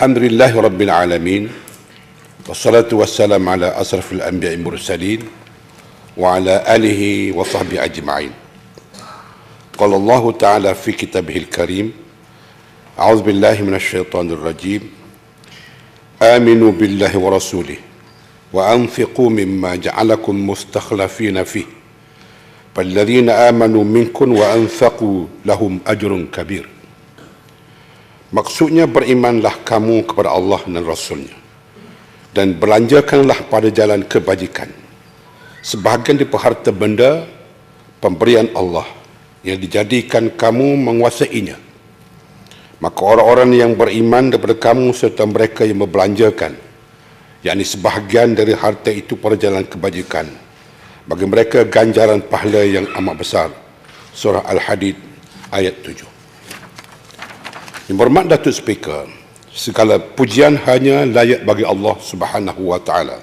Alhamdulillahi Rabbil Alamin. Wassalatu wassalam ala asrafil anbiya'i mursalin wa ala alihi wa sahbihi ajma'in. Qala Allah Ta'ala fi kitabihil karim, a'udzu billahi minasy syaithanir rajim. Aminu billahi wa rasulih wa anfiqu mimma ja'alakum mustakhlafina fihi. Falladzina amanu minkum wa anfaqu lahum ajrun kabir. Maksudnya, berimanlah kamu kepada Allah dan Rasulnya dan belanjakanlah pada jalan kebajikan sebahagian daripada harta benda pemberian Allah yang dijadikan kamu menguasainya. Maka orang-orang yang beriman daripada kamu serta mereka yang membelanjakan, yakni sebahagian dari harta itu pada jalan kebajikan, bagi mereka ganjaran pahala yang amat besar. Surah Al-Hadid ayat 7. Yang berhormat Datuk Speaker, segala pujian hanya layak bagi Allah Subhanahu wa Ta'ala,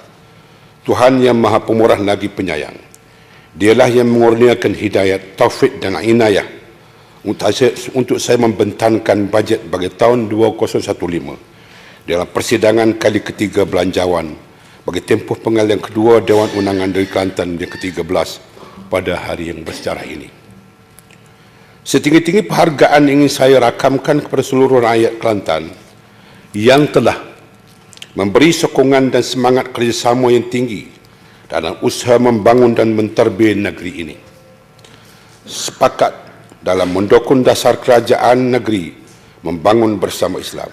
Tuhan yang Maha Pemurah lagi Penyayang. Dialah yang mengurniakan hidayat, taufik dan inayah untuk saya membentangkan bajet bagi tahun 2015 dalam persidangan kali ketiga belanjawan bagi tempoh pengalian kedua Dewan Undangan dari Kelantan yang ke-13 pada hari yang bersejarah ini. Setinggi-tinggi penghargaan ingin saya rakamkan kepada seluruh rakyat Kelantan yang telah memberi sokongan dan semangat kerjasama yang tinggi dalam usaha membangun dan mentadbir negeri ini. Sepakat dalam mendukung dasar kerajaan negeri membangun bersama Islam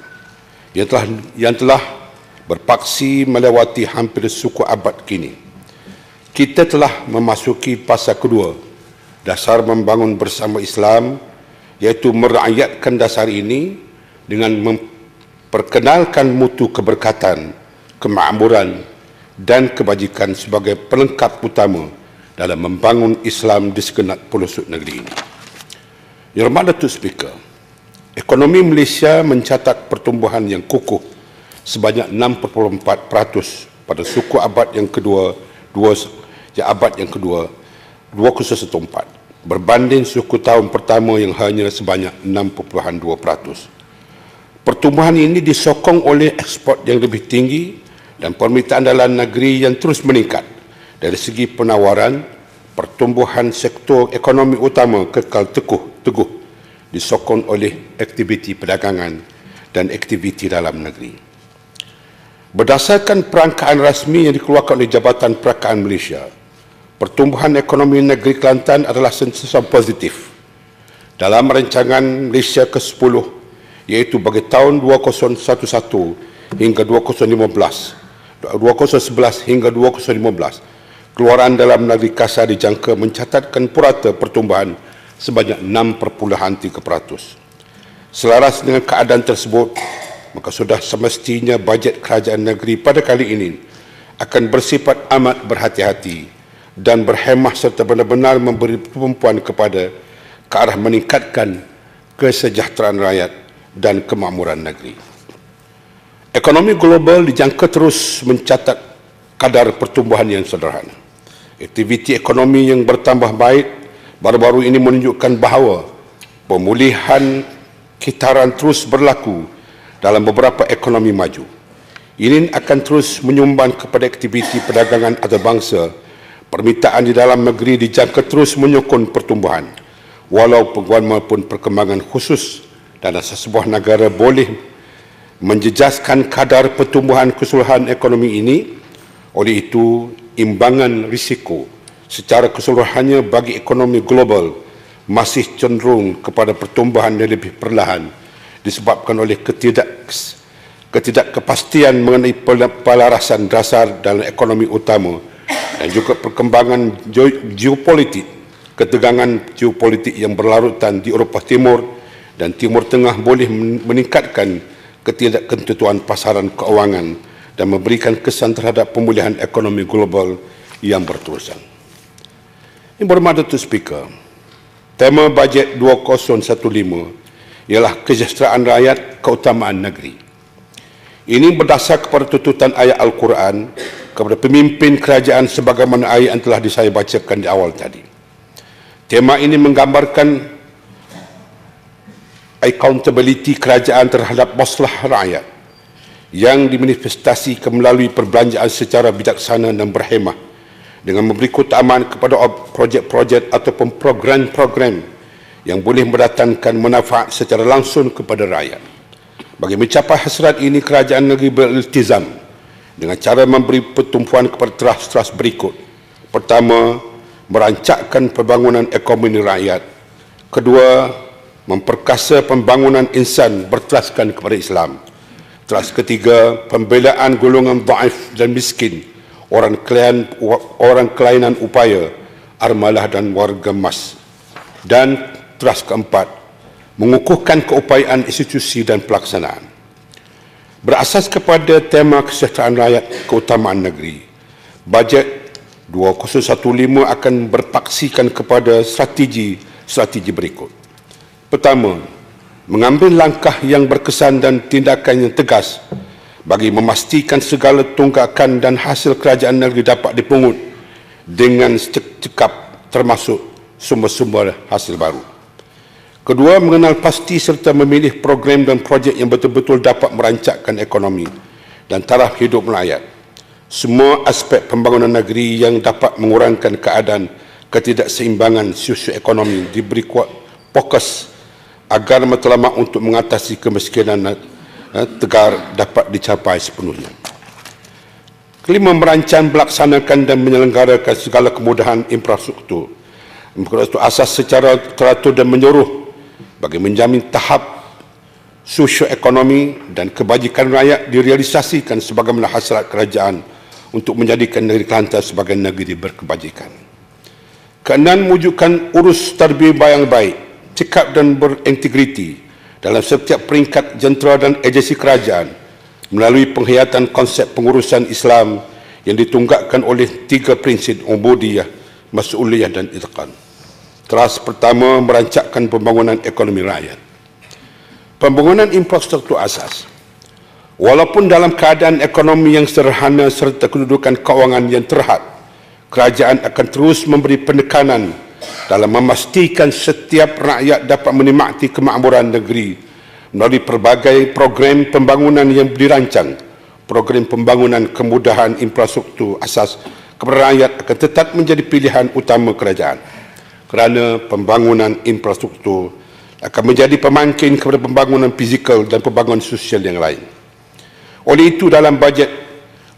yang telah berpaksi melewati hampir suku abad kini. Kita telah memasuki fasa kedua dasar membangun bersama Islam, iaitu merakyatkan dasar ini dengan memperkenalkan mutu keberkatan, kemakmuran dan kebajikan sebagai pelengkap utama dalam membangun Islam di segenap pelosok negeri ini. Yang hormat Datuk Speaker, ekonomi Malaysia mencatat pertumbuhan yang kukuh sebanyak 6.4% pada suku abad yang kedua 2014 berbanding suku tahun pertama yang hanya sebanyak 6.2%. Pertumbuhan ini disokong oleh ekspor yang lebih tinggi dan permintaan dalam negeri yang terus meningkat. Dari segi penawaran, pertumbuhan sektor ekonomi utama kekal teguh disokong oleh aktiviti perdagangan dan aktiviti dalam negeri. Berdasarkan perangkaan rasmi yang dikeluarkan oleh Jabatan Perangkaan Malaysia, pertumbuhan ekonomi negeri Kelantan adalah sentiasa positif. Dalam rancangan Malaysia ke-10, iaitu bagi tahun 2011 hingga 2011 hingga 2015, keluaran dalam negeri kasar dijangka mencatatkan purata pertumbuhan sebanyak 6.3%. Selaras dengan keadaan tersebut, maka sudah semestinya bajet kerajaan negeri pada kali ini akan bersifat amat berhati-hati dan berhemah serta benar-benar memberi tumpuan kepada ke arah meningkatkan kesejahteraan rakyat dan kemakmuran negeri. Ekonomi global dijangka terus mencatat kadar pertumbuhan yang sederhana. Aktiviti ekonomi yang bertambah baik baru-baru ini menunjukkan bahawa pemulihan kitaran terus berlaku dalam beberapa ekonomi maju. Ini akan terus menyumbang kepada aktiviti perdagangan antarabangsa. Permintaan di dalam negeri dijangka terus menyokong pertumbuhan, walau maupun perkembangan khusus dalam sesebuah negara boleh menjejaskan kadar pertumbuhan keseluruhan ekonomi ini. Oleh itu, imbangan risiko secara keseluruhannya bagi ekonomi global masih cenderung kepada pertumbuhan yang lebih perlahan disebabkan oleh ketidakkepastian mengenai pelarasan dasar dalam ekonomi utama dan juga perkembangan geopolitik, ketegangan geopolitik yang berlarutan di Eropah Timur dan Timur Tengah boleh meningkatkan ketidaktentuan pasaran keuangan dan memberikan kesan terhadap pemulihan ekonomi global yang berterusan. Yang berhormat Datuk Speaker, tema bajet 2015 ialah kesejahteraan rakyat, keutamaan negeri. Ini berdasar kepada tuntutan ayat Al-Quran kepada pemimpin kerajaan sebagaimana ayat yang telah saya bacakan di awal tadi. Tema ini menggambarkan accountability kerajaan terhadap masalah rakyat yang dimanifestasikan melalui perbelanjaan secara bijaksana dan berhemah dengan memberi keutamaan kepada projek-projek ataupun program-program yang boleh mendatangkan manfaat secara langsung kepada rakyat. Bagi mencapai hasrat ini, kerajaan negeri beriltizam dengan cara memberi pertumpuan kepada teras-teras berikut. Pertama, merancangkan pembangunan ekonomi rakyat. Kedua, memperkasa pembangunan insan berteraskan kepada Islam. Teras ketiga, pembelaan golongan dhaif dan miskin, orang kelainan upaya, armalah dan warga emas. Dan teras keempat, mengukuhkan keupayaan institusi dan pelaksanaan. Berasas kepada tema kesejahteraan rakyat, keutamaan negeri, bajet 2015 akan berpaksikan kepada strategi berikut. Pertama, mengambil langkah yang berkesan dan tindakan yang tegas bagi memastikan segala tunggakan dan hasil kerajaan negeri dapat dipungut dengan cekap, termasuk sumber-sumber hasil baru. Kedua, mengenal pasti serta memilih program dan projek yang betul-betul dapat merancangkan ekonomi dan taraf hidup rakyat. Semua aspek pembangunan negeri yang dapat mengurangkan keadaan ketidakseimbangan sosioekonomi diberi fokus agar matlamat untuk mengatasi kemiskinan tegar dapat dicapai sepenuhnya. Kelima, merancang, melaksanakan dan menyelenggarakan segala kemudahan infrastruktur asas secara teratur dan menyeluruh bagi menjamin tahap sosioekonomi dan kebajikan rakyat direalisasikan sebagaimana hasrat kerajaan untuk menjadikan negeri Kelantan sebagai negeri berkebajikan. Keenam, wujudkan urus tarbiyah yang baik, cekap dan berintegriti dalam setiap peringkat jentera dan agensi kerajaan melalui penghayatan konsep pengurusan Islam yang ditunggakkan oleh 3 prinsip ubudiyah, mas'uliyah dan itqan. Teras pertama, merancangkan pembangunan ekonomi rakyat. Pembangunan infrastruktur asas. Walaupun dalam keadaan ekonomi yang sederhana serta kedudukan kewangan yang terhad, kerajaan akan terus memberi penekanan dalam memastikan setiap rakyat dapat menikmati kemakmuran negeri melalui pelbagai program pembangunan yang dirancang. Program pembangunan kemudahan infrastruktur asas kepada rakyat akan tetap menjadi pilihan utama kerajaan, kerana pembangunan infrastruktur akan menjadi pemangkin kepada pembangunan fizikal dan pembangunan sosial yang lain. Oleh itu, dalam bajet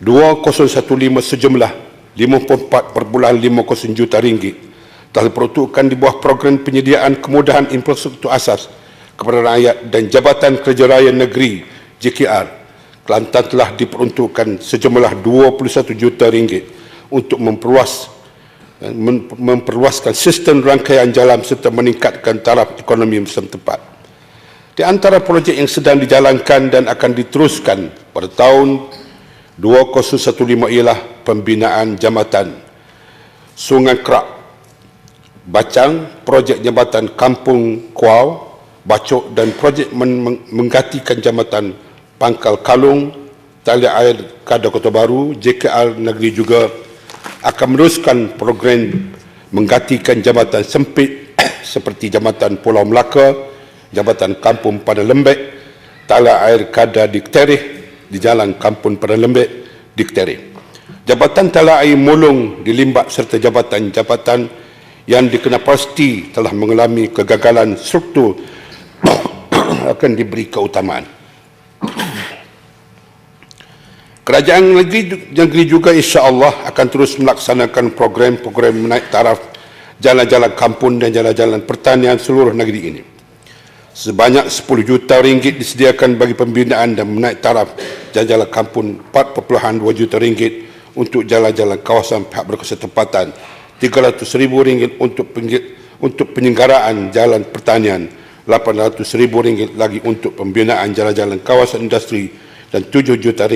2015 sejumlah RM54.50 juta telah diperuntukkan di bawah program penyediaan kemudahan infrastruktur asas kepada rakyat dan Jabatan Kerja Raya Negeri JKR. Kelantan telah diperuntukkan sejumlah RM21 juta untuk memperluaskan sistem rangkaian jalan serta meningkatkan taraf ekonomi setempat. Di antara projek yang sedang dijalankan dan akan diteruskan pada tahun 2015 ialah pembinaan jambatan Sungai Kerak Bacang, projek jambatan Kampung Kuau, Bacok dan projek menggantikan jambatan Pangkal Kalung, Tali Air Kada Kota Baru. JKR Negeri juga akan meneruskan program menggantikan jambatan sempit seperti jambatan Pulau Melaka, jambatan Kampung Padang Lembek, Tali Air Kada di Keterih di Jalan Kampung Padang Lembek di Keterih, jambatan Tali Air Molong di Limbak serta jambatan-jambatan yang dikenal pasti telah mengalami kegagalan struktur akan diberi keutamaan. Kerajaan negeri juga insya-Allah akan terus melaksanakan program-program menaik taraf jalan-jalan kampung dan jalan-jalan pertanian seluruh negeri ini. Sebanyak RM10 juta disediakan bagi pembinaan dan menaik taraf jalan-jalan kampung, RM4.2 juta untuk jalan-jalan kawasan pihak berkesempatan, RM300,000 untuk penyelenggaraan jalan pertanian, RM800,000 lagi untuk pembinaan jalan-jalan kawasan industri dan RM7 juta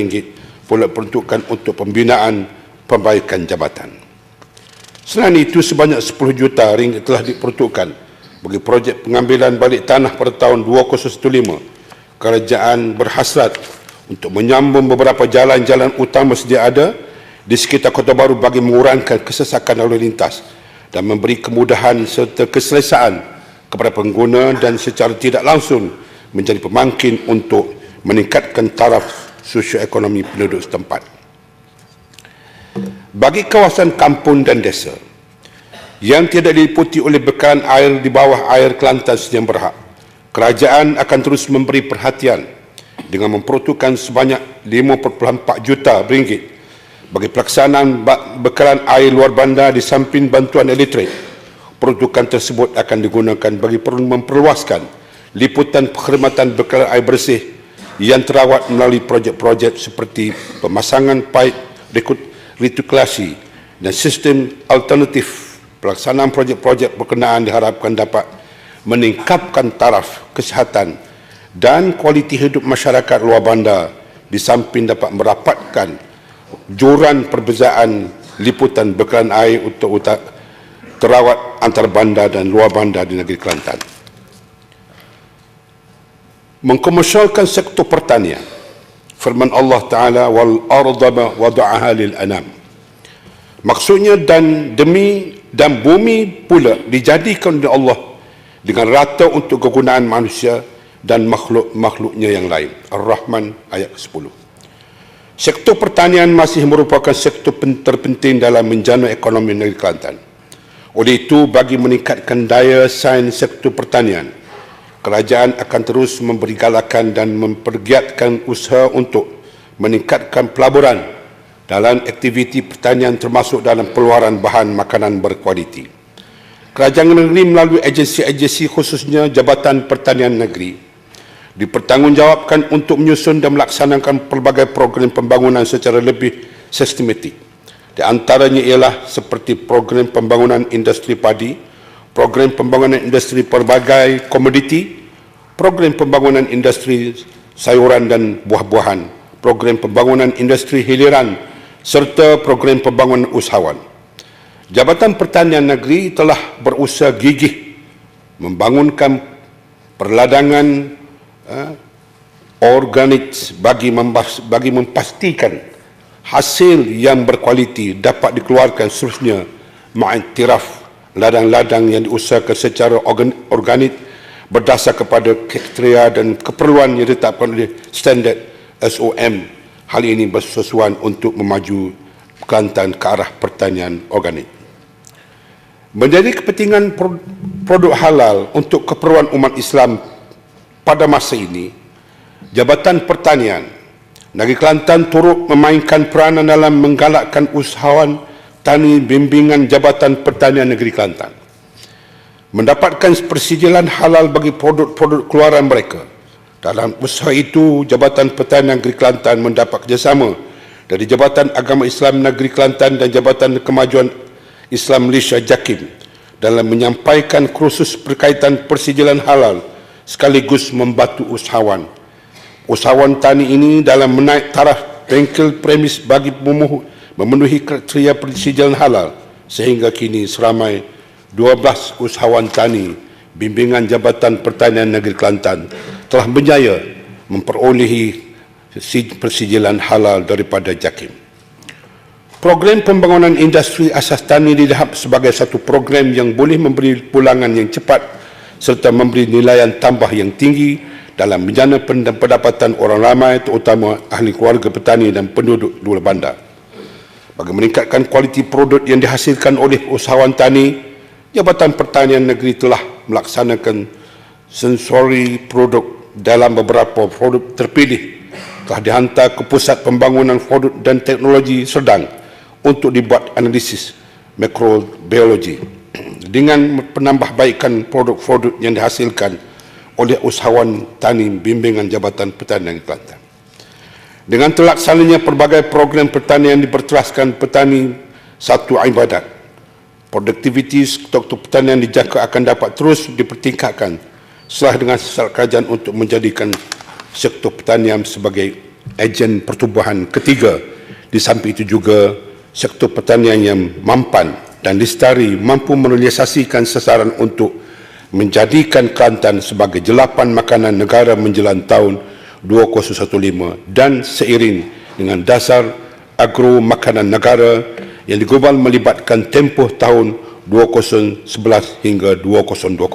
pula peruntukan untuk pembinaan perbaikan jambatan. Selain itu, sebanyak RM10 juta telah diperuntukkan bagi projek pengambilan balik tanah pada tahun 2015. Kerajaan berhasrat untuk menyambung beberapa jalan-jalan utama sedia ada di sekitar Kota Baru bagi mengurangkan kesesakan lalu lintas dan memberi kemudahan serta keselesaan kepada pengguna dan secara tidak langsung menjadi pemangkin untuk meningkatkan taraf sosioekonomi penduduk setempat. Bagi kawasan kampung dan desa yang tidak diliputi oleh bekalan air di bawah air Kelantan yang berhak, kerajaan akan terus memberi perhatian dengan memperuntukkan sebanyak 5.4 juta ringgit bagi pelaksanaan bekalan air luar bandar di samping bantuan elektrik. Peruntukan tersebut akan digunakan bagi memperluaskan liputan perkhidmatan bekalan air bersih yang terawat melalui projek-projek seperti pemasangan paip retikulasi dan sistem alternatif. Pelaksanaan projek-projek berkenaan diharapkan dapat meningkatkan taraf kesihatan dan kualiti hidup masyarakat luar bandar di samping dapat merapatkan joran perbezaan liputan bekalan air untuk terawat antar bandar dan luar bandar di negeri Kelantan. Mengkomersialkan sektor pertanian. Firman Allah Ta'ala, wal arda wada'aha lil anam. Maksudnya dan bumi pula dijadikan oleh Allah dengan rata untuk kegunaan manusia dan makhluk-makhluknya yang lain. Ar-Rahman ayat ke-10. Sektor pertanian masih merupakan sektor terpenting dalam menjana ekonomi negeri Kelantan. Oleh itu, bagi meningkatkan daya saing sektor pertanian, kerajaan akan terus memberi galakan dan mempergiatkan usaha untuk meningkatkan pelaburan dalam aktiviti pertanian termasuk dalam peluaran bahan makanan berkualiti. Kerajaan negeri melalui agensi-agensi khususnya Jabatan Pertanian Negeri dipertanggungjawabkan untuk menyusun dan melaksanakan pelbagai program pembangunan secara lebih sistematik. Di antaranya ialah seperti program pembangunan industri padi, program pembangunan industri pelbagai komoditi, program pembangunan industri sayuran dan buah-buahan, program pembangunan industri hiliran, serta program pembangunan usahawan. Jabatan Pertanian Negeri telah berusaha gigih membangunkan perladangan organik bagi memastikan hasil yang berkualiti dapat dikeluarkan seterusnya mengiktiraf ladang-ladang yang diusahakan secara organik berdasar kepada kriteria dan keperluan yang ditetapkan oleh standard SOM. Hal ini bersesuaian untuk memaju Kelantan ke arah pertanian organik. Menjadi kepentingan produk halal untuk keperluan umat Islam pada masa ini, Jabatan Pertanian Negeri Kelantan turut memainkan peranan dalam menggalakkan usahawan tani bimbingan Jabatan Pertanian Negeri Kelantan mendapatkan persijilan halal bagi produk-produk keluaran mereka. Dalam usaha itu, Jabatan Pertanian Negeri Kelantan mendapat kerjasama dari Jabatan Agama Islam Negeri Kelantan dan Jabatan Kemajuan Islam Malaysia JAKIM dalam menyampaikan kursus berkaitan persijilan halal sekaligus membantu usahawan. Usahawan tani ini dalam menaik taraf bengkel premis bagi memenuhi kriteria persijilan halal sehingga kini seramai 12 usahawan tani bimbingan Jabatan Pertanian Negeri Kelantan telah berjaya memperolehi persijilan halal daripada JAKIM. Program pembangunan industri asas tani dilihat sebagai satu program yang boleh memberi pulangan yang cepat serta memberi nilaian tambah yang tinggi dalam menjana pendapatan orang ramai terutama ahli keluarga petani dan penduduk luar bandar. Bagi meningkatkan kualiti produk yang dihasilkan oleh usahawan tani, Jabatan Pertanian Negeri telah melaksanakan sensori produk dalam beberapa produk terpilih telah dihantar ke Pusat Pembangunan Produk dan Teknologi Serdang untuk dibuat analisis mikrobiologi dengan penambahbaikan produk-produk yang dihasilkan oleh usahawan tani bimbingan Jabatan Pertanian Kelantan. Dengan terlaksananya pelbagai program pertanian diperteraskan petani satu ibadat, produktiviti sektor pertanian dijangka akan dapat terus dipertingkatkan setelah dengan syarat kerajaan untuk menjadikan sektor pertanian sebagai ejen pertumbuhan ketiga. Di samping itu juga sektor pertanian yang mampan dan lestari mampu merealisasikan sasaran untuk menjadikan Kelantan sebagai jelapan makanan negara menjelang tahun 2015 dan seiring dengan dasar agro makanan negara yang diglobal melibatkan tempoh tahun 2011 hingga 2020.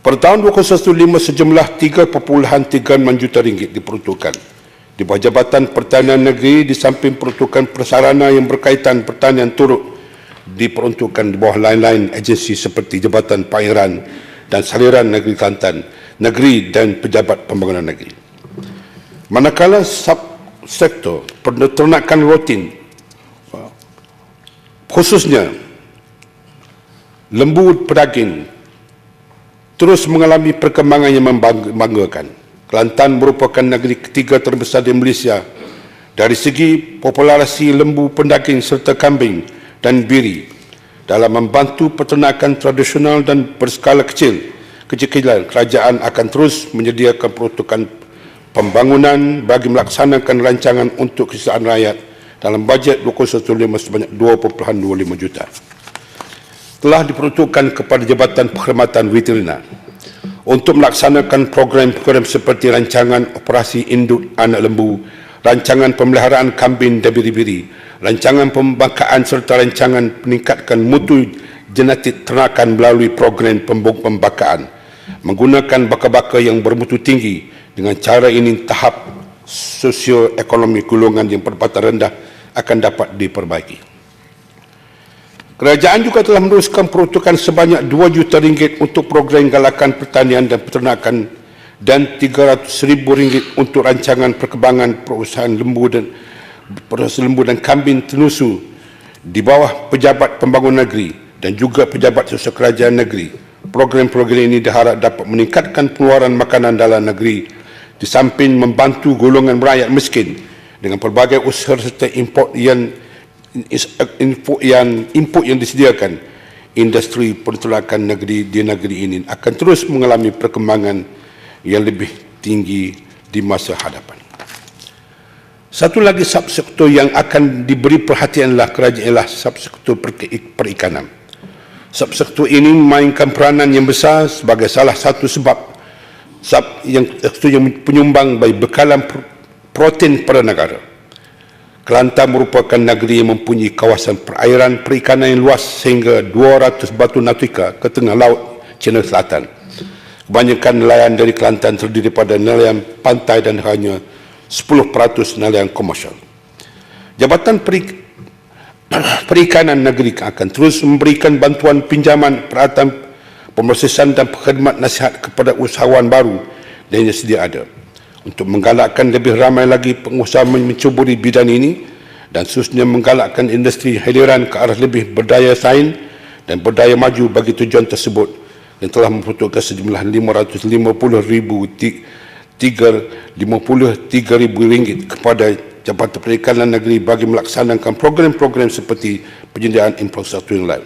Pada tahun 2015 sejumlah 3.3 juta ringgit diperuntukkan Di bawah Jabatan Pertanian Negeri, di samping peruntukan prasarana yang berkaitan pertanian turut diperuntukkan di bawah lain-lain agensi seperti Jabatan Pairan dan Saliran Negeri Kelantan, Negeri dan Pejabat Pembangunan Negeri. Manakala subsektor peternakan rutin, khususnya lembu pedaging, terus mengalami perkembangan yang membanggakan. Kelantan merupakan negeri ketiga terbesar di Malaysia dari segi populasi lembu pendaging serta kambing dan biri. Dalam membantu peternakan tradisional dan berskala kecil-kecilan, kerajaan akan terus menyediakan peruntukan pembangunan bagi melaksanakan rancangan untuk kesejahteraan rakyat dalam bajet 2015 sebanyak 2.25 juta. Telah diperuntukkan kepada Jabatan Perkhidmatan Veteriner untuk melaksanakan program-program seperti rancangan operasi induk anak lembu, rancangan pemeliharaan kambing dan biri-biri, rancangan pembangkaan serta rancangan meningkatkan mutu genetik ternakan melalui program pembangkaan menggunakan baka-baka yang bermutu tinggi. Dengan cara ini tahap sosioekonomi golongan yang pendapatan rendah akan dapat diperbaiki. Kerajaan juga telah meneruskan peruntukan sebanyak 2 juta ringgit untuk program galakan pertanian dan peternakan dan 300,000 ringgit untuk rancangan perkembangan perusahaan lembu dan kambing tenusu di bawah Pejabat Pembangunan Negeri dan juga Pejabat Sosial Kerajaan Negeri. Program-program ini diharap dapat meningkatkan pengeluaran makanan dalam negeri di samping membantu golongan rakyat miskin dengan pelbagai usaha serta import yang disediakan. Industri peternakan negeri di negeri ini akan terus mengalami perkembangan yang lebih tinggi di masa hadapan. Satu lagi subsektor yang akan diberi perhatianlah kerajaan ialah subsektor perikanan. Subsektor ini memainkan peranan yang besar sebagai salah satu sebab yang penyumbang bagi bekalan protein pada negara. Kelantan merupakan negeri yang mempunyai kawasan perairan perikanan yang luas sehingga 200 batu nautika ke tengah laut China Selatan. Kebanyakan nelayan dari Kelantan terdiri pada nelayan pantai dan hanya 10% nelayan komersial. Jabatan Perikanan Negeri akan terus memberikan bantuan pinjaman, peralatan, pemrosesan dan khidmat nasihat kepada usahawan baru dan yang sedia ada, untuk menggalakkan lebih ramai lagi pengusaha mencuburi bidang ini dan khususnya menggalakkan industri hiliran ke arah lebih berdaya saing dan berdaya maju. Bagi tujuan tersebut yang telah memperuntukkan sejumlah RM553,000 kepada Jabatan Perikanan Negeri bagi melaksanakan program-program seperti penyediaan infrastruktur yang lain.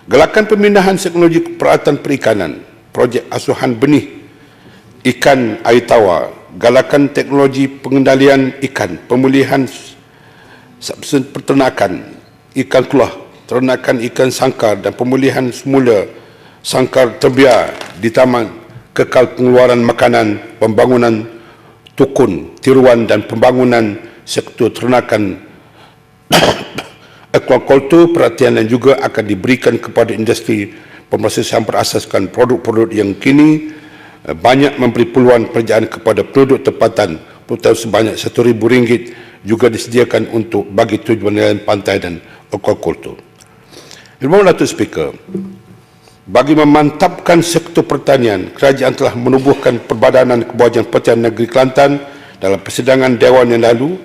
Galakan pemindahan teknologi peralatan perikanan, projek asuhan benih ikan air tawar, galakan teknologi pengendalian ikan, pemulihan peternakan ikan keluar, ternakan ikan sangkar dan pemulihan semula sangkar terbiar di taman, kekal pengeluaran makanan, pembangunan tukun, tiruan dan pembangunan sektor ternakan aquaculture. Perhatian yang juga akan diberikan kepada industri pemrosesan berasaskan produk-produk yang kini banyak memberi peluang pekerjaan kepada penduduk tempatan. Terutama sebanyak RM1,000 juga disediakan untuk bagi tujuan nelayan pantai dan aquaculture. Terima kasih, Datuk Speaker. Bagi memantapkan sektor pertanian, kerajaan telah menubuhkan Perbadanan Kebawajahan Pertanian Negeri Kelantan dalam persidangan Dewan yang lalu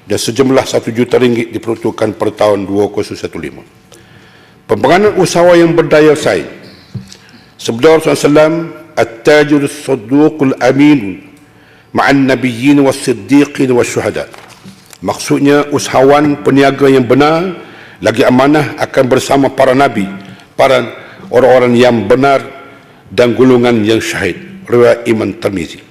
dan sejumlah RM1 juta diperuntukkan pada tahun 2015. Pembangunan usahawan yang berdaya saing. Sabda Rasulullah SAW, "At-tajir as-sadduqul amin ma'an nabiyyin was-siddiqin was-syuhada." Maksudnya usahawan peniaga yang benar lagi amanah akan bersama para nabi, para orang-orang yang benar dan golongan yang syahid. Riwayat Imam Tirmizi.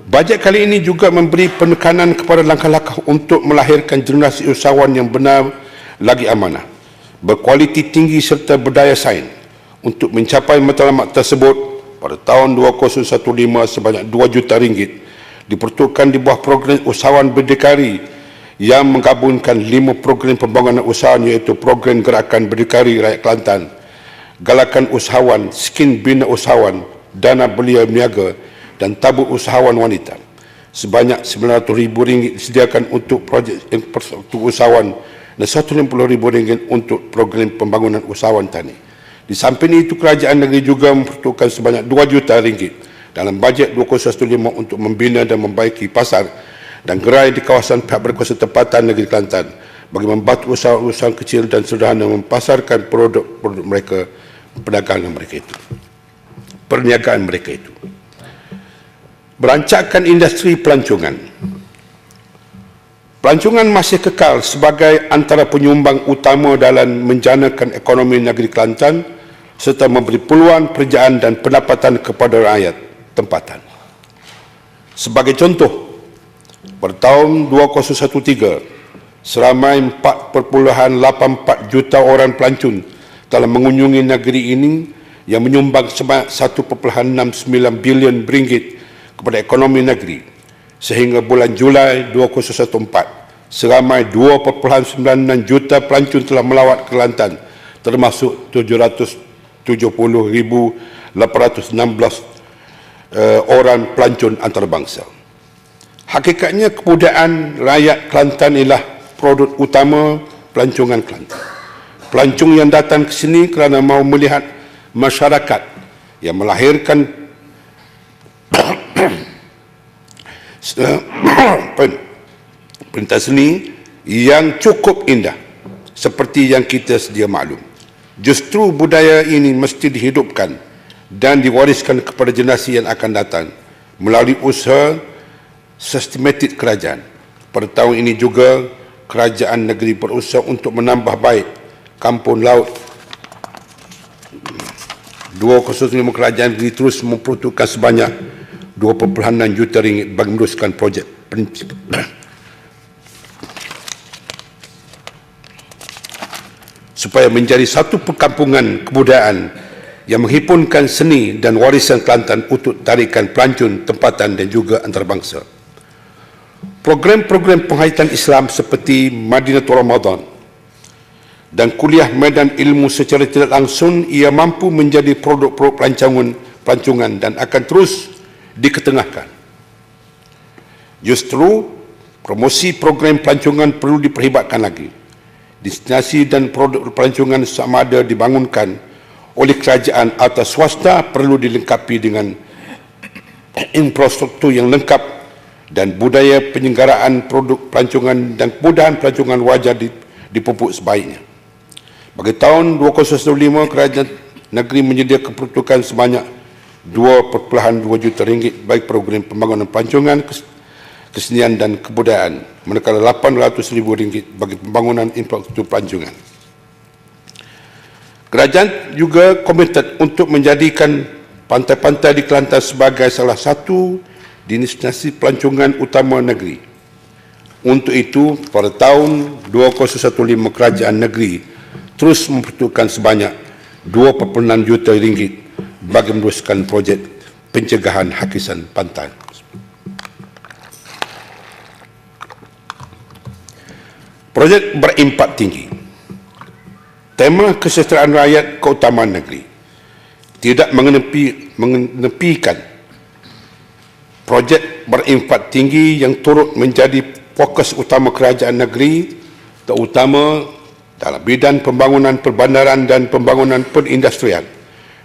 Bajet kali ini juga memberi penekanan kepada langkah-langkah untuk melahirkan generasi usahawan yang benar lagi amanah, berkualiti tinggi serta berdaya saing. Untuk mencapai matlamat tersebut, pada tahun 2015 sebanyak RM2 juta diperuntukkan di bawah program usahawan berdikari yang menggabungkan 5 program pembangunan usahawan, iaitu program Gerakan Berdikari Rakyat Kelantan, Galakan Usahawan, Skim Bina Usahawan, Dana Belia Niaga dan Tabur Usahawan Wanita. sebanyak RM900,000 disediakan untuk projek infrastruktur usahawan dan RM150,000 untuk program pembangunan usahawan tani. Di samping itu, kerajaan negeri juga memperuntukkan sebanyak RM2 juta dalam bajet 2015 untuk membina dan membaiki pasar dan gerai di kawasan pihak berkuasa tempatan negeri Kelantan bagi membantu usaha-usaha kecil dan sederhana mempasarkan produk-produk mereka, perniagaan mereka itu. Berancakan industri pelancongan. Pelancongan masih kekal sebagai antara penyumbang utama dalam menjanakan ekonomi negeri Kelantan serta memberi peluang pekerjaan dan pendapatan kepada rakyat tempatan. Sebagai contoh, pada tahun 2013, seramai 4.84 juta orang pelancong telah mengunjungi negeri ini yang menyumbang sebanyak 1.69 bilion ringgit kepada ekonomi negeri. Sehingga bulan Julai 2014, seramai 2.96 juta pelancong telah melawat Kelantan, termasuk 770,816 orang pelancong antarabangsa. Hakikatnya, kebudayaan rakyat Kelantan ialah produk utama pelancongan Kelantan. Pelancong yang datang ke sini kerana mahu melihat masyarakat yang melahirkan pentas seni yang cukup indah seperti yang kita sedia maklum. Justru budaya ini mesti dihidupkan dan diwariskan kepada generasi yang akan datang melalui usaha sistematik kerajaan. Pada tahun ini juga, kerajaan negeri berusaha untuk menambah baik kampung laut 205. Kerajaan negeri terus memperuntukkan sebanyak RM2.6 juta bagi meneruskan projek prinsip supaya menjadi satu perkampungan kebudayaan yang menghimpunkan seni dan warisan Kelantan untuk tarikan pelancong tempatan dan juga antarabangsa. Program-program penghayatan Islam seperti Madinatul Ramadan dan kuliah medan ilmu secara tidak langsung ia mampu menjadi produk-produk pelancongan dan akan terus diketengahkan. Justru promosi program pelancongan perlu diperhebatkan lagi. Destinasi dan produk pelancongan sama ada dibangunkan oleh kerajaan atau swasta perlu dilengkapi dengan infrastruktur yang lengkap dan budaya penyelenggaraan produk pelancongan dan kemudahan pelancongan wajar dipupuk sebaiknya. Bagi tahun 2015, kerajaan negeri menyediakan peruntukan sebanyak RM2.2 juta bagi program pembangunan pelancongan, kesenian dan kebudayaan, manakala RM800,000 bagi pembangunan infrastruktur pelancongan. Kerajaan juga komited untuk menjadikan pantai-pantai di Kelantan sebagai salah satu destinasi pelancongan utama negeri. Untuk itu, pada tahun 2015, kerajaan negeri terus memperuntukkan sebanyak RM2.6 juta bagi meneruskan projek pencegahan hakisan pantai. Projek berimpak tinggi. Tema kesejahteraan rakyat keutamaan negeri tidak mengenepikan projek berimpak tinggi yang turut menjadi fokus utama kerajaan negeri, terutama dalam bidang pembangunan perbandaran dan pembangunan perindustrian.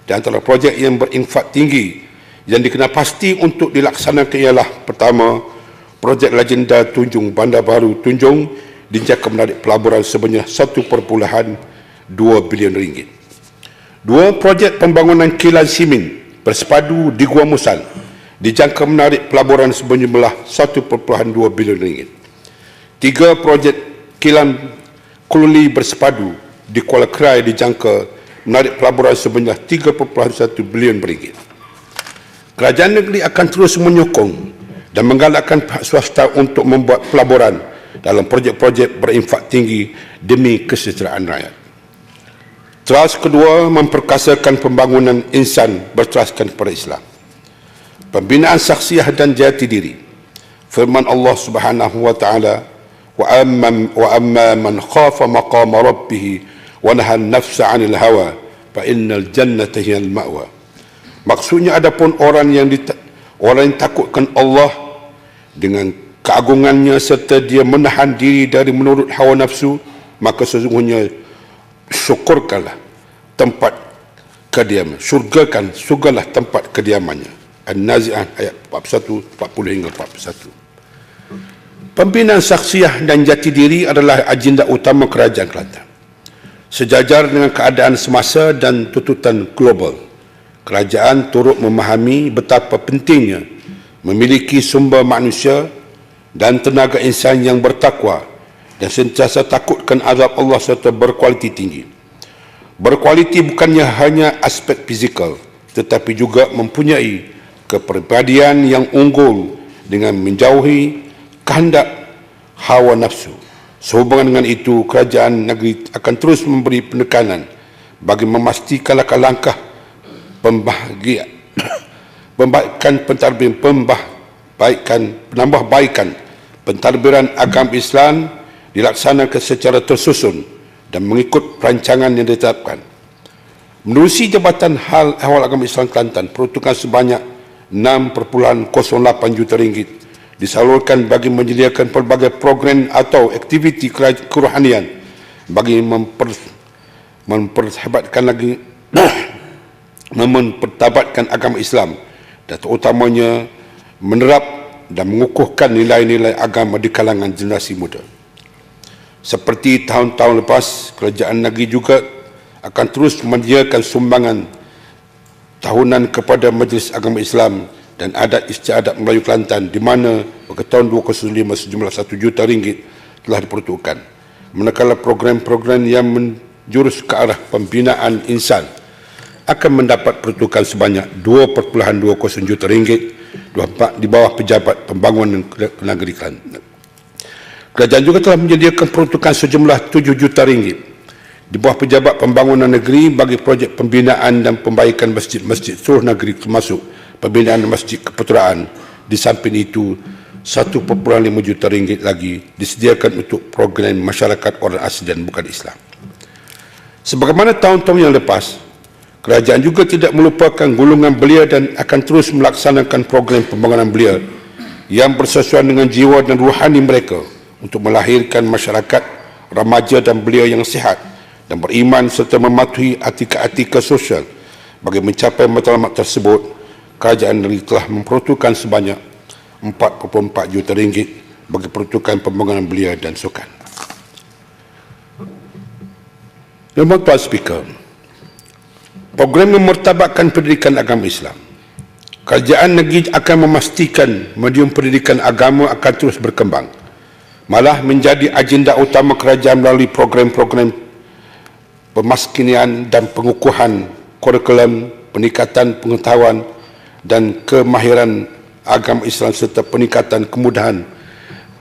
Di antara projek yang berimpak tinggi yang dikenal pasti untuk dilaksanakan ialah pertama, projek legenda Tunjung Bandar Baru Tunjung dijangka menarik pelaburan sebanyak RM1.2 bilion. Dua, projek pembangunan kilang simen bersepadu di Gua Musang dijangka menarik pelaburan sebanyak RM1.2 bilion. Tiga, projek kilang Kululi bersepadu di Kuala Krai dijangka menarik pelaburan sebanyak RM3.1 bilion. Kerajaan negeri akan terus menyokong dan menggalakkan pihak swasta untuk membuat pelaburan dalam projek-projek berimpak tinggi demi kesejahteraan rakyat. Teras kedua, memperkasakan pembangunan insan berteraskan kepada Islam. Pembinaan saksiah dan jati diri. Firman Allah Subhanahu wa taala, wa amma man khafa maqama rabbih wa nahaa an-nafsa 'anil hawa fa innal jannata hiyal ma'wa. Maksudnya, adapun orang yang takutkan Allah dengan keagungannya serta dia menahan diri dari menurut hawa nafsu, maka sesungguhnya syukurkanlah tempat kediaman, surgalah tempat kediamannya. An-Nazi'at ayat 41, 40 hingga 41. Pembinaan saksiah dan jati diri adalah agenda utama kerajaan Kelantan. Sejajar dengan keadaan semasa dan tuntutan global, kerajaan turut memahami betapa pentingnya memiliki sumber manusia dan tenaga insan yang bertakwa dan sentiasa takutkan azab Allah serta berkualiti tinggi. Berkualiti bukannya hanya aspek fizikal, tetapi juga mempunyai kepribadian yang unggul dengan menjauhi kehendak hawa nafsu. Sehubungan dengan itu, kerajaan negeri akan terus memberi penekanan bagi memastikan langkah-langkah penambahbaikan pentadbiran agama Islam dilaksanakan secara tersusun dan mengikut perancangan yang ditetapkan. Menerusi Jabatan Hal Ehwal Agama Islam Kelantan, peruntukan sebanyak 6.08 juta ringgit disalurkan bagi menyediakan pelbagai program atau aktiviti kerohanian bagi mempertabatkan agama Islam dan terutamanya menerap dan mengukuhkan nilai-nilai agama di kalangan generasi muda. Seperti tahun-tahun lepas, kerajaan negeri juga akan terus menyediakan sumbangan tahunan kepada Majlis Agama Islam dan Adat Istiadat Melayu Kelantan, di mana pada tahun 2005 sejumlah 1 juta ringgit telah diperuntukkan. Manakala program-program yang menjurus ke arah pembinaan insan akan mendapat peruntukan sebanyak 2.20 juta ringgit di bawah Pejabat Pembangunan Negeri Kelantan. Kerajaan juga telah menyediakan peruntukan sejumlah 7 juta ringgit di bawah Pejabat Pembangunan Negeri bagi projek pembinaan dan pembaikan masjid-masjid seluruh negeri, termasuk pembinaan Masjid Keputeraan. Di samping itu, 1.5 juta ringgit lagi disediakan untuk program masyarakat orang asli dan bukan Islam. Sebagaimana tahun-tahun yang lepas, kerajaan juga tidak melupakan golongan belia dan akan terus melaksanakan program pembangunan belia yang bersesuaian dengan jiwa dan rohani mereka untuk melahirkan masyarakat remaja dan belia yang sihat dan beriman serta mematuhi etika-etika sosial. Bagi mencapai matlamat tersebut, kerajaan negeri telah memperuntukkan sebanyak 4.4 juta ringgit bagi peruntukan pembangunan belia dan sukan. Tuan Speaker, program memertabatkan pendidikan agama Islam. Kerajaan negeri akan memastikan medium pendidikan agama akan terus berkembang, malah menjadi agenda utama kerajaan melalui program-program pemaskinian dan pengukuhan kurikulum, peningkatan pengetahuan dan kemahiran agama Islam serta peningkatan kemudahan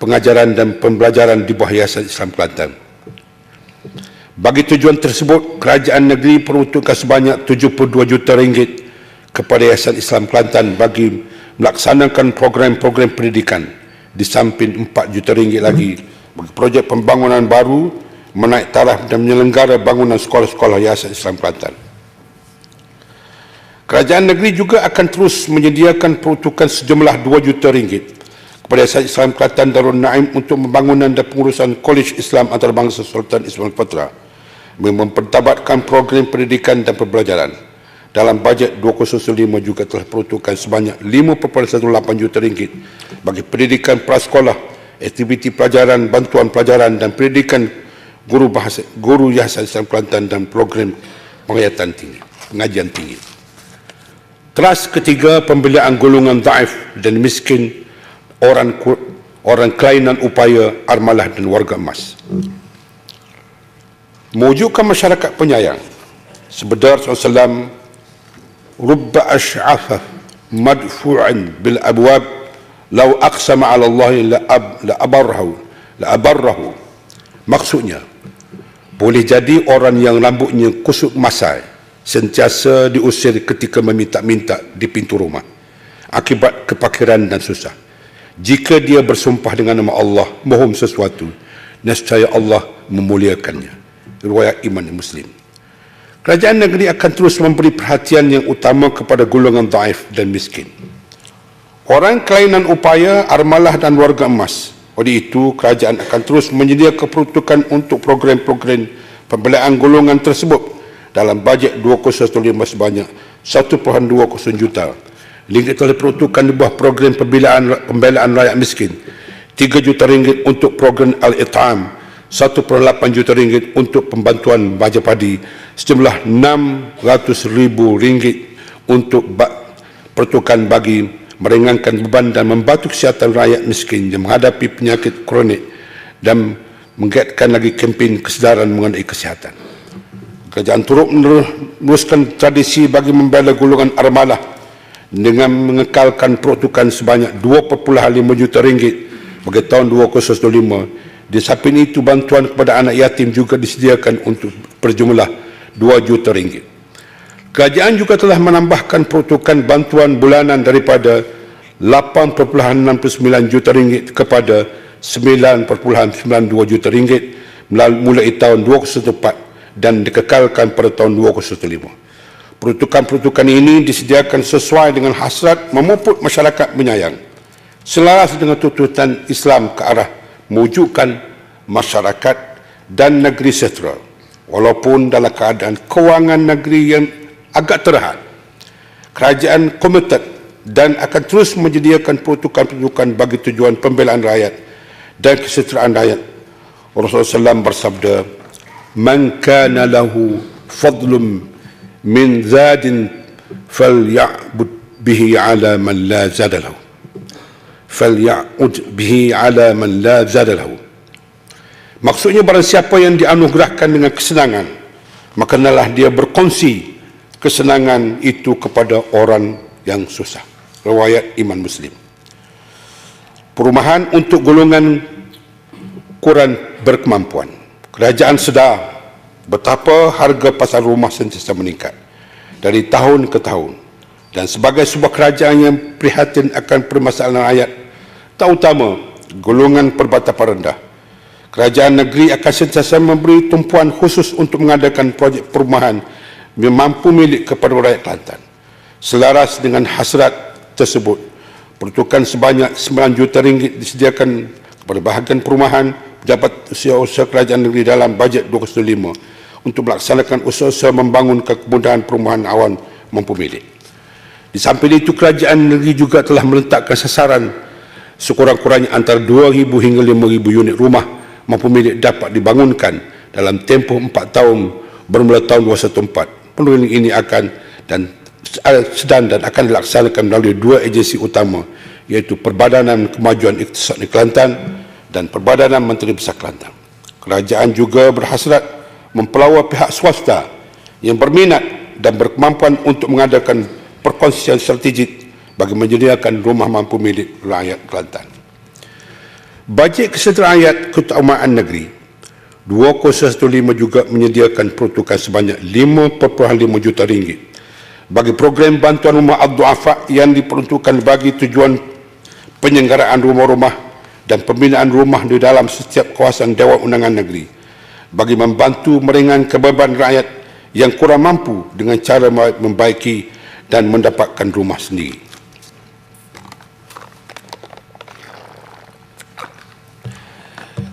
pengajaran dan pembelajaran di bawah Yayasan Islam Kelantan. Bagi tujuan tersebut, kerajaan negeri peruntukkan sebanyak 72 juta ringgit kepada Yayasan Islam Kelantan bagi melaksanakan program-program pendidikan, di samping 4 juta ringgit lagi bagi projek pembangunan baru, menaik taraf dan menyelenggara bangunan sekolah-sekolah Yayasan Islam Kelantan. Kerajaan negeri juga akan terus menyediakan peruntukan sejumlah 2 juta ringgit kepada Yayasan Islam Kelantan Darul Naim untuk pembangunan dan pengurusan Kolej Islam Antarabangsa Sultan Ismail Petra, mempertabatkan program pendidikan dan pembelajaran. Dalam bajet 2005 juga telah peruntukan sebanyak 5.18 juta ringgit bagi pendidikan prasekolah, aktiviti pelajaran, bantuan pelajaran dan pendidikan guru Yayasan Islam Kelantan dan program pengajian tinggi. Teras ketiga, pembelian golongan daif dan miskin, orang kelainan upaya, armalah dan warga emas. Mewujudkan masyarakat penyayang. Sabda Rasulullah, rubba ash'afa madfu'an bil abwab law aqsama 'ala Allah la abarrahu. Maksudnya, boleh jadi orang yang rambutnya kusut masai sentiasa diusir ketika meminta-minta di pintu rumah akibat kepakiran dan susah. Jika dia bersumpah dengan nama Allah mohon sesuatu, nescaya Allah memuliakannya. Riwayat Imam Muslim. Kerajaan negeri akan terus memberi perhatian yang utama kepada golongan daif dan miskin. Orang kelainan upaya, armalah dan warga emas. Oleh itu, kerajaan akan terus menyediakan peruntukan untuk program-program pembelaan golongan tersebut dalam bajet 2015 sebanyak 1.20 juta. Ringgit telah peruntukan di bawah program pembelaan rakyat miskin, 3 juta ringgit untuk program Al-It'am, 1.8 juta ringgit untuk pembantuan baja padi, sejumlah 600,000 ringgit untuk peruntukan bagi meringankan beban dan membantu kesihatan rakyat miskin yang menghadapi penyakit kronik dan menggiatkan lagi kempen kesedaran mengenai kesihatan. Kerajaan turut meneruskan tradisi bagi membela golongan armalah dengan mengekalkan peruntukan sebanyak 2.5 juta ringgit bagi tahun 2025. Di samping itu, bantuan kepada anak yatim juga disediakan untuk berjumlah 2 juta ringgit. Kerajaan juga telah menambahkan peruntukan bantuan bulanan daripada 8.69 juta ringgit kepada 9.92 juta ringgit mulai tahun 2014 dan dikekalkan pada tahun 2015. Peruntukan-peruntukan ini disediakan sesuai dengan hasrat memupuk masyarakat menyayang, selaras dengan tuntutan Islam ke arah mewujudkan masyarakat dan negeri sejahtera, walaupun dalam keadaan kewangan negeri yang agak terhad. Kerajaan komited dan akan terus menyediakan peruntukan-peruntukan bagi tujuan pembelaan rakyat dan kesejahteraan rakyat. Rasulullah SAW bersabda, "Man kana lahu fadlun min zadin falya'bud bihi ala man la zada lahu. Falya'ud bihi ala man la zada lahu." Maksudnya, barang siapa yang dianugerahkan dengan kesenangan, maka hendaklah dia berkongsi kesenangan itu kepada orang yang susah. Riwayat Imam Muslim. Perumahan untuk golongan kurang berkemampuan. Kerajaan sedar betapa harga pasar rumah sentiasa meningkat dari tahun ke tahun, dan sebagai sebuah kerajaan yang prihatin akan permasalahan rakyat, terutama golongan perbatapan rendah, kerajaan negeri akan sentiasa memberi tumpuan khusus untuk mengadakan projek perumahan yang mampu milik kepada rakyat Kelantan. Selaras dengan hasrat tersebut, peruntukan sebanyak 9 juta ringgit disediakan kepada bahagian perumahan pejabat usaha kerajaan negeri dalam bajet 2005 untuk melaksanakan usaha-usaha membangun kemudahan perumahan awam mampu milik. Di samping itu, kerajaan negeri juga telah meletakkan sasaran sekurang-kurangnya antara 2,000 hingga 5,000 unit rumah mampu milik dapat dibangunkan dalam tempoh 4 tahun bermula tahun 2014. Penurunan ini sedang dan akan dilaksanakan melalui 2 agensi utama, iaitu Perbadanan Kemajuan Iktisad di Kelantan dan Perbadanan Menteri Besar Kelantan. Kerajaan juga berhasrat mempelawar pihak swasta yang berminat dan berkemampuan untuk mengadakan perkongsian strategik bagi menyediakan rumah mampu milik rakyat Kelantan. Bajet kesejahteraan rakyat keutamaan negeri 2015 juga menyediakan peruntukan sebanyak 5.5 juta ringgit bagi program bantuan rumah Ad-Du'afa yang diperuntukkan bagi tujuan penyelenggaraan rumah-rumah dan pembinaan rumah di dalam setiap kawasan Dewan Undangan Negeri bagi membantu meringankan beban rakyat yang kurang mampu dengan cara membaiki dan mendapatkan rumah sendiri.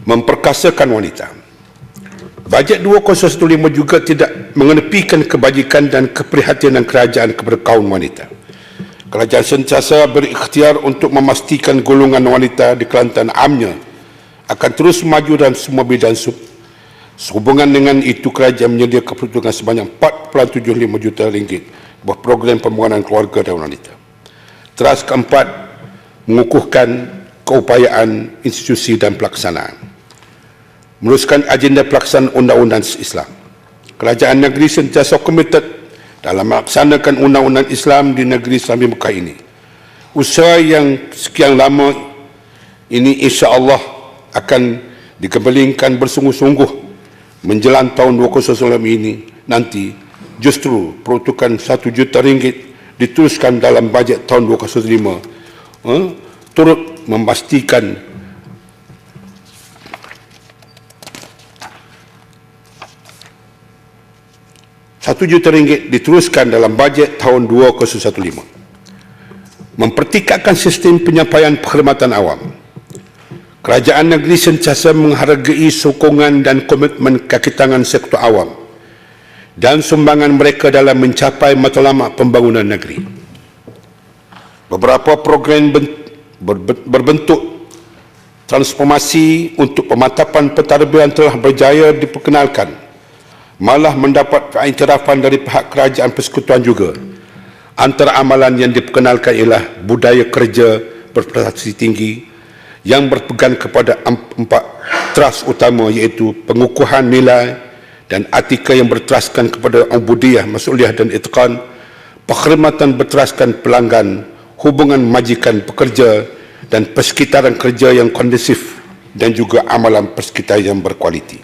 Memperkasakan wanita. Bajet 2015 juga tidak mengenepikan kebajikan dan keprihatinan kerajaan kepada kaum wanita. Kerajaan sentiasa berikhtiar untuk memastikan golongan wanita di Kelantan amnya akan terus maju dalam semua bidang. Sehubungan dengan itu, kerajaan menyediakan peruntukan sebanyak 4.75 juta ringgit buat program pembangunan keluarga dan wanita. Teras keempat, mengukuhkan keupayaan institusi dan pelaksanaan. Meneruskan agenda pelaksanaan undang-undang Islam. Kerajaan negeri sentiasa komited dalam melaksanakan undang-undang Islam di negeri Islami Mekah ini. Usaha yang sekian lama ini insya-Allah akan dikembalikan bersungguh-sungguh menjelang tahun 2019 ini nanti. Justru peruntukan 1 juta ringgit dituliskan dalam bajet tahun 2005 turut memastikan RM1 juta diteruskan dalam bajet tahun 2015. mempertikatkan sistem penyampaian perkhidmatan awam. Kerajaan negeri sentiasa menghargai sokongan dan komitmen kaki tangan sektor awam dan sumbangan mereka dalam mencapai matlamat pembangunan negeri. Beberapa program berbentuk transformasi untuk pemantapan pentadbiran telah berjaya diperkenalkan, malah mendapat iktirafan dari pihak kerajaan persekutuan juga. Antara amalan yang diperkenalkan ialah budaya kerja berprestasi tinggi yang berpegang kepada 4 teras utama, iaitu pengukuhan nilai dan etika yang berteraskan kepada ubudiyah, mas'uliyah dan itqan, perkhidmatan berteraskan pelanggan, hubungan majikan pekerja dan persekitaran kerja yang kondusif, dan juga amalan persekitaran yang berkualiti.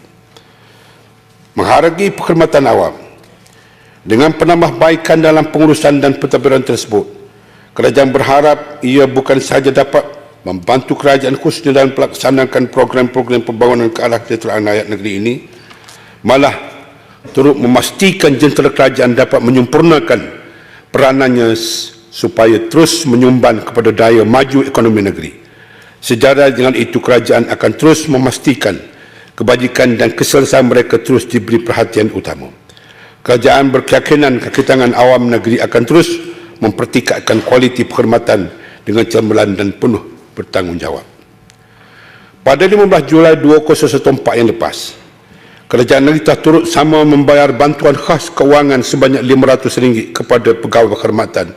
Menghargai perkhidmatan awam dengan penambahbaikan dalam pengurusan dan pentadbiran tersebut, kerajaan berharap ia bukan sahaja dapat membantu kerajaan khususnya dalam melaksanakan program-program pembangunan ke arah kesejahteraan rakyat negeri ini, malah turut memastikan jentera kerajaan dapat menyempurnakan peranannya supaya terus menyumbang kepada daya maju ekonomi negeri. Sejalan dengan itu, kerajaan akan terus memastikan kebajikan dan keselesaan mereka terus diberi perhatian utama. Kerajaan berkeyakinan kaki tangan awam negeri akan terus mempertikatkan kualiti perkhidmatan dengan cemerlang dan penuh bertanggungjawab. Pada 15 Julai 2014 yang lepas, kerajaan negeri telah turut sama membayar bantuan khas kewangan sebanyak RM500 kepada pegawai perkhidmatan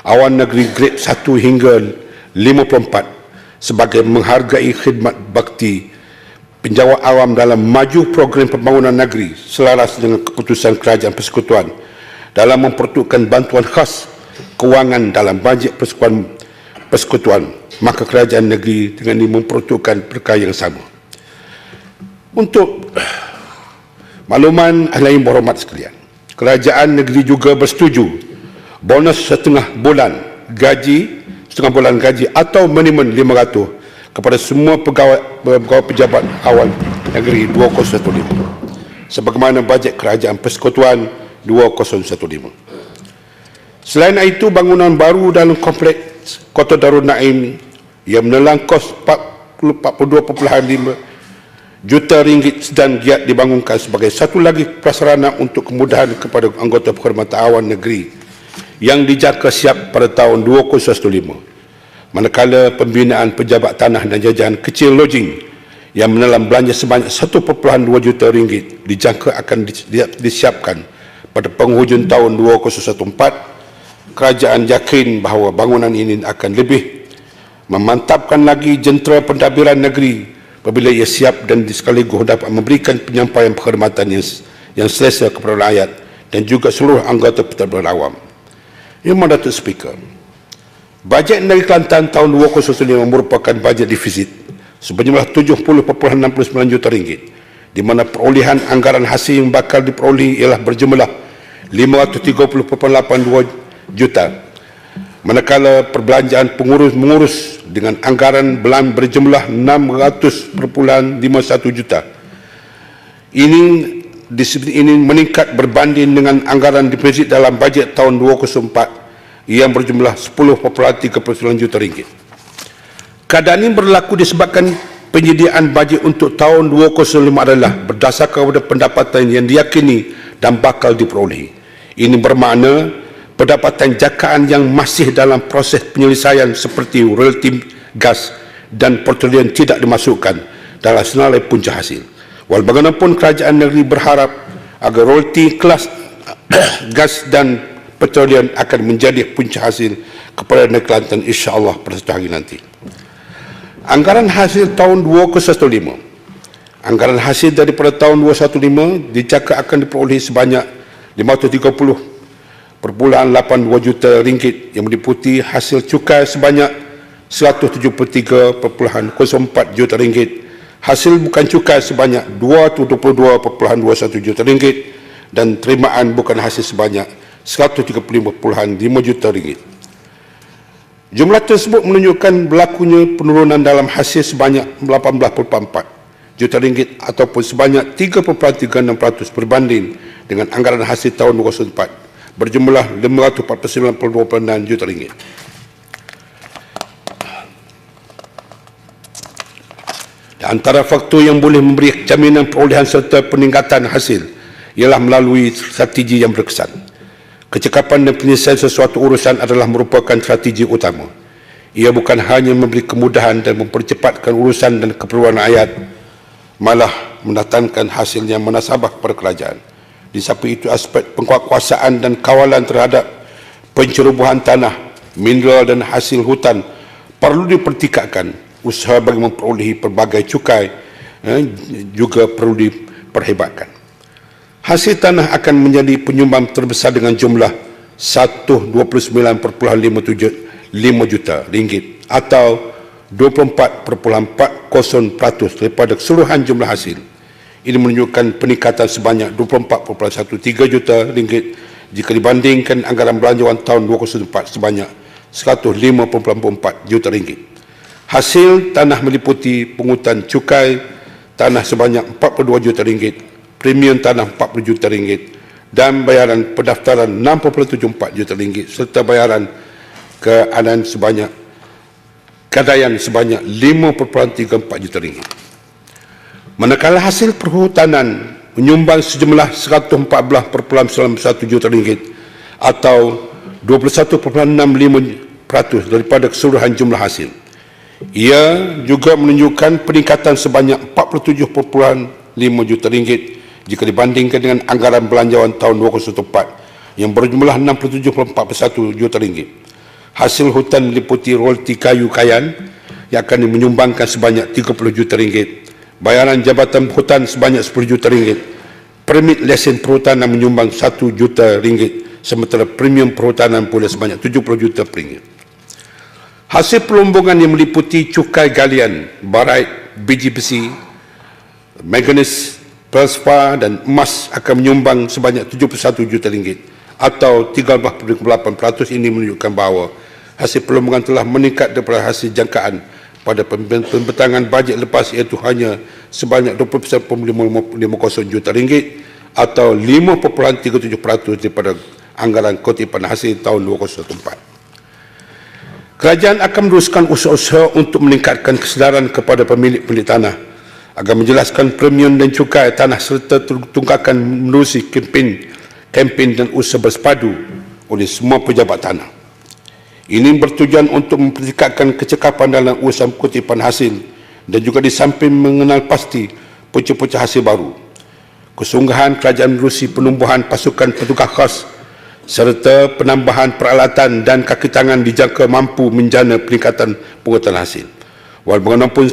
awam negeri grade 1 hingga 54 sebagai menghargai khidmat bakti penjawat awam dalam maju program pembangunan negeri selaras dengan keputusan kerajaan persekutuan dalam memperuntukkan bantuan khas kewangan dalam bajet persekutuan, maka kerajaan negeri dengan ini memperuntukkan perkara yang sama. Untuk makluman ahli yang berhormat sekalian, kerajaan negeri juga bersetuju bonus setengah bulan gaji atau minimum 500 kepada semua pegawai pejabat awam negeri 2015 sebagaimana bajet kerajaan persekutuan 2015. Selain itu, bangunan baru dalam kompleks Kota Darul Naim yang menelan kos 42.5 juta ringgit sedang giat dibangunkan sebagai satu lagi prasarana untuk kemudahan kepada anggota perkhidmatan awam negeri yang dijangka siap pada tahun 2015. Manakala pembinaan pejabat tanah dan jajahan kecil lodging yang menelan belanja sebanyak 1.2 juta ringgit dijangka akan disiapkan pada penghujung tahun 2014, kerajaan yakin bahawa bangunan ini akan lebih memantapkan lagi jentera pentadbiran negeri apabila ia siap dan sekaligus dapat memberikan penyampaian perkhidmatan yang selesa kepada rakyat dan juga seluruh anggota pentadbiran awam. Yang mana Datuk Speaker, bajet negeri Kelantan tahun 2015 merupakan bajet defisit sejumlah 70.69 juta ringgit, di mana perolehan anggaran hasil yang bakal diperoleh ialah berjumlah 530.82 juta, manakala perbelanjaan pengurus-mengurus dengan anggaran belan berjumlah 600.51 juta. Ini meningkat berbanding dengan anggaran defisit dalam bajet tahun 2004 yang berjumlah 10.39 juta ringgit. Keadaan ini berlaku disebabkan penyediaan bajet untuk tahun 2005 adalah berdasarkan kepada pendapatan yang diyakini dan bakal diperoleh. Ini bermakna pendapatan jakaan yang masih dalam proses penyelesaian seperti royalti gas dan petroleum tidak dimasukkan dalam senilai punca hasil. Walaubagaimanapun, kerajaan negeri berharap agar royalti kelas gas dan petroleum akan menjadi punca hasil kepada negeri Kelantan insya-Allah pada satu hari nanti. Anggaran hasil tahun 2015. Anggaran hasil daripada tahun 2015 dijangka akan diperoleh sebanyak 530.82 juta ringgit yang meliputi hasil cukai sebanyak 173.04 juta ringgit, hasil bukan cukai sebanyak 222.21 juta ringgit dan terimaan bukan hasil sebanyak 135.5 juta ringgit. Jumlah tersebut menunjukkan berlakunya penurunan dalam hasil sebanyak 18.4 juta ringgit ataupun sebanyak 3.36% berbanding dengan anggaran hasil tahun 2004 berjumlah 549.26 juta ringgit. Antara faktor yang boleh memberi jaminan perolehan serta peningkatan hasil ialah melalui strategi yang berkesan. Kecekapan dan penyelesaian sesuatu urusan adalah merupakan strategi utama. Ia bukan hanya memberi kemudahan dan mempercepatkan urusan dan keperluan rakyat, malah mendatangkan hasil yang munasabah kepada kerajaan. Di samping itu, aspek penguatkuasaan dan kawalan terhadap pencerobohan tanah, mineral dan hasil hutan perlu dipertingkatkan. Usaha bagi memperolehi pelbagai cukai juga perlu diperhebatkan. Hasil tanah akan menjadi penyumbang terbesar dengan jumlah 129.57 juta ringgit atau 24.40% daripada keseluruhan jumlah hasil. Ini menunjukkan peningkatan sebanyak 24.13 juta ringgit jika dibandingkan anggaran belanjawan tahun 2004 sebanyak 105.4 juta ringgit. Hasil tanah meliputi pungutan cukai tanah sebanyak 42 juta ringgit, premium tanah 40 juta ringgit dan bayaran pendaftaran 6.74 juta ringgit serta bayaran keadaan sebanyak 5.34 juta ringgit. Manakala hasil perhutanan menyumbang sejumlah 114.91 juta ringgit atau 21.65% daripada keseluruhan jumlah hasil. Ia juga menunjukkan peningkatan sebanyak 47.5 juta ringgit jika dibandingkan dengan anggaran belanjawan tahun 2004 yang berjumlah 67.41 juta ringgit. Hasil hutan meliputi royalti kayu kayan yang akan menyumbangkan sebanyak 30 juta ringgit, bayaran jabatan hutan sebanyak 10 juta ringgit, permit lesen perhutanan menyumbang 1 juta ringgit, sementara premium perhutanan pula sebanyak 70 juta ringgit. Hasil pelombongan yang meliputi cukai galian, barait, biji besi, manganis, perspa dan emas akan menyumbang sebanyak 71 juta ringgit atau 13.8%. Ini menunjukkan bahawa hasil pelombongan telah meningkat daripada hasil jangkaan pada pembentangan bajet lepas, iaitu hanya sebanyak 20.50 juta ringgit atau 5.37% daripada anggaran kutipan hasil tahun 2004. Kerajaan akan meneruskan usaha-usaha untuk meningkatkan kesedaran kepada pemilik-pemilik tanah agar menjelaskan premium dan cukai tanah serta tunggakan menerusi kempen dan usaha bersepadu oleh semua pejabat tanah. Ini bertujuan untuk mempertingkatkan kecekapan dalam usaha kutipan hasil dan juga di samping mengenal pasti punca-punca hasil baru. Kesungguhan kerajaan menerusi penumbuhan pasukan petugas khas serta penambahan peralatan dan kaki tangan dijangka mampu menjana peningkatan pungutan hasil. Walaupun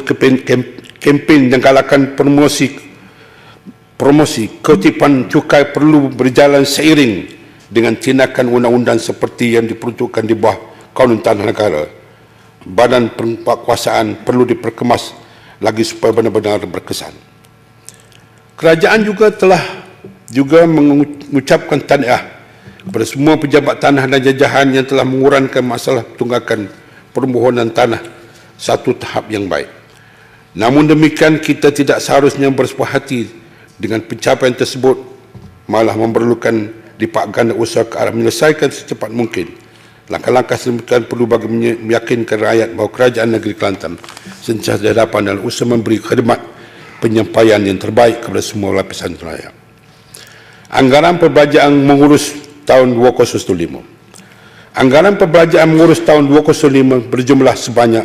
kempen dan galakan promosi kutipan cukai perlu berjalan seiring dengan tindakan undang-undang seperti yang diperuntukkan di bawah Kanun Tanah Negara, badan penguasaan perlu diperkemas lagi supaya benar-benar berkesan. Kerajaan telah mengucapkan tahniah kepada semua pejabat tanah dan jajahan yang telah mengurangkan masalah tunggakan permohonan tanah satu tahap yang baik. Namun demikian, kita tidak seharusnya bersepuh hati dengan pencapaian tersebut, malah memerlukan lipat ganda usaha ke arah menyelesaikan secepat mungkin. Langkah-langkah sedemikian perlu bagi meyakinkan rakyat bahawa kerajaan negeri Kelantan sentiasa berhadapan dalam usaha memberi khidmat penyampaian yang terbaik kepada semua lapisan rakyat. Anggaran perbelanjaan mengurus tahun 2015. Anggaran perbelanjaan mengurus tahun 2005 berjumlah sebanyak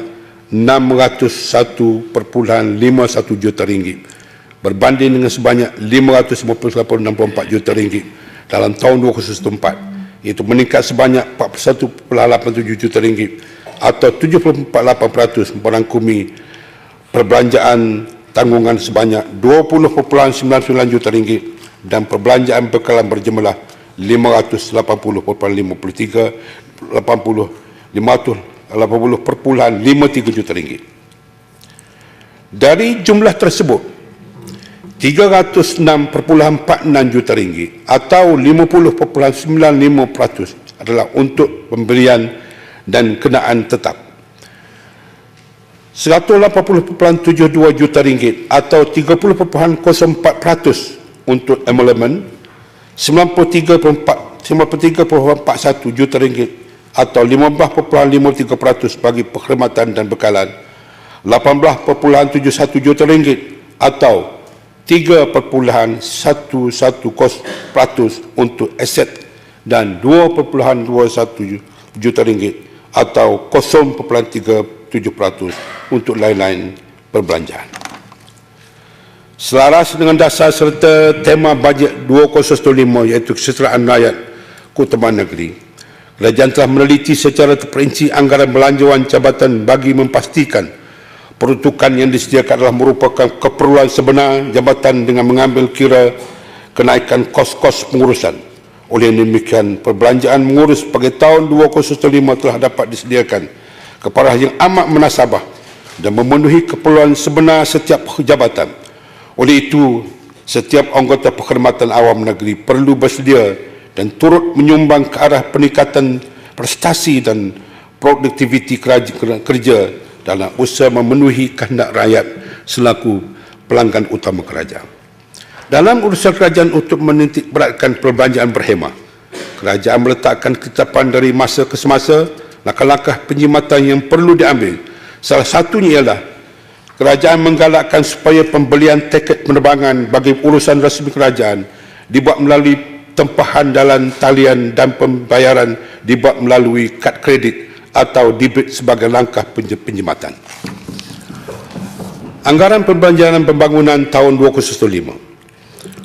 601.51 juta ringgit berbanding dengan sebanyak 558.64 juta ringgit dalam tahun 2004, iaitu meningkat sebanyak 41.87 juta ringgit atau 70.48% merangkumi perbelanjaan tanggungan sebanyak 20.99 juta ringgit dan perbelanjaan bekalan berjumlah 580.53 juta ringgit. Dari jumlah tersebut, 306.46 juta ringgit atau 50.95% adalah untuk pemberian dan kenaan tetap. 180.72 juta ringgit atau 30.04% untuk emolument, 93.41 juta ringgit atau 15.53% bagi perkhidmatan dan bekalan, 18.71 juta ringgit atau 3.110% untuk aset dan 2.21 juta ringgit atau 0.37% untuk lain-lain perbelanjaan. Selaras dengan dasar serta tema bajet 2015 iaitu kesejahteraan rakyat keutamaan negeri, kerajaan telah meneliti secara terperinci anggaran belanjawan jabatan bagi memastikan peruntukan yang disediakan adalah merupakan keperluan sebenar jabatan dengan mengambil kira kenaikan kos-kos pengurusan. Oleh demikian, perbelanjaan mengurus bagi tahun 2015 telah dapat disediakan kepada yang amat munasabah dan memenuhi keperluan sebenar setiap jabatan. Oleh itu, setiap anggota perkhidmatan awam negeri perlu bersedia dan turut menyumbang ke arah peningkatan prestasi dan produktiviti kerja dalam usaha memenuhi kehendak rakyat selaku pelanggan utama kerajaan. Dalam urusan kerajaan untuk menitik beratkan perbelanjaan berhemah, kerajaan meletakkan ketetapan dari masa ke semasa langkah-langkah penjimatan yang perlu diambil. Salah satunya ialah kerajaan menggalakkan supaya pembelian tiket penerbangan bagi urusan rasmi kerajaan dibuat melalui tempahan dalam talian dan pembayaran dibuat melalui kad kredit atau debit sebagai langkah penjimatan. Anggaran perbelanjaan pembangunan tahun 2015.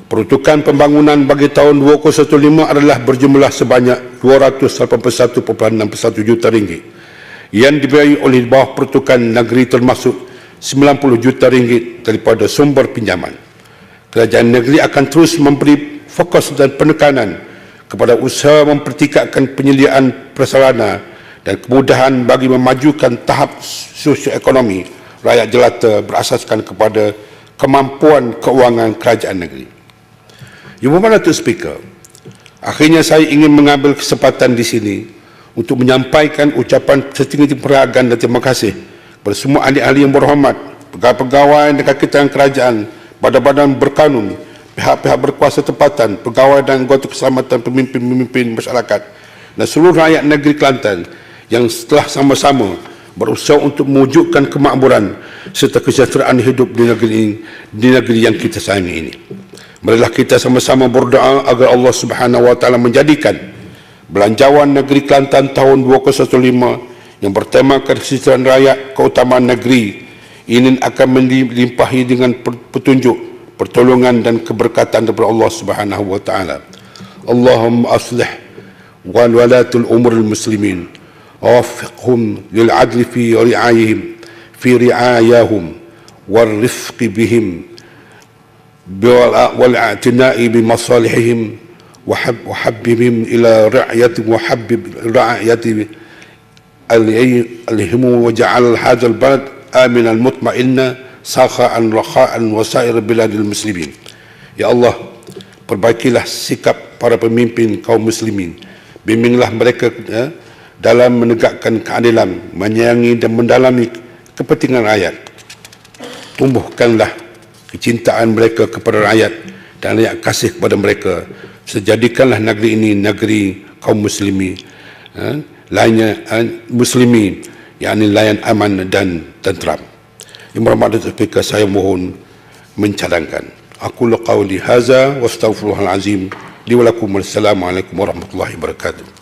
Peruntukan pembangunan bagi tahun 2015 adalah berjumlah sebanyak 281.61 juta ringgit yang dibiayai oleh bawah peruntukan negeri termasuk 90 juta ringgit daripada sumber pinjaman. Kerajaan negeri akan terus memberi fokus dan penekanan kepada usaha mempertingkatkan penyediaan prasarana dan kemudahan bagi memajukan tahap sosioekonomi rakyat jelata berasaskan kepada kemampuan keuangan kerajaan negeri. Yang berhormat Datuk Speaker, akhirnya saya ingin mengambil kesempatan di sini untuk menyampaikan ucapan setinggi-tinggi penghargaan dan terima kasih kepada semua ahli-ahli yang berhormat, pegawai-pegawai dan kakitan kerajaan, badan-badan berkanun, pihak-pihak berkuasa tempatan, pegawai dan anggota keselamatan, pemimpin-pemimpin masyarakat dan seluruh rakyat negeri Kelantan yang setelah sama-sama berusaha untuk mewujudkan kemakmuran serta kesejahteraan hidup di negeri yang kita sayangi ini. Marilah kita sama-sama berdoa agar Allah Subhanahu wa taala menjadikan belanjawan negeri Kelantan tahun 2015 yang bertemakan kesejahteraan rakyat keutamaan negeri ini akan dilimpahi dengan petunjuk, pertolongan dan keberkatan daripada Allah Subhanahu wa taala. Allahumma aslih walatul umuril muslimin ووفقهم للعدل في رعاياهم والرفق بهم والاعتناء بمصالحهم وحببهم إلى وحبب رعاية الهم وجعل هذا البلد آمنا مطمئنا سخاء رخاء وسائر بلاد المسلمين. Ya Allah, perbaikilah sikap para pemimpin kaum muslimin, bimbinglah mereka dalam menegakkan keadilan, menyayangi dan mendalami kepentingan rakyat. Tumbuhkanlah kecintaan mereka kepada rakyat dan rakyat kasih kepada mereka. Sejadikanlah negeri ini negeri kaum muslimi, lainnya muslimi, yakni layan aman dan tenteram. Yang berhormat Datuk Speaker, saya mohon mencadangkan. Aku qawli hadza wa astaghfirullahal azim li wa lakum. Wassalamualaikum warahmatullahi wabarakatuh.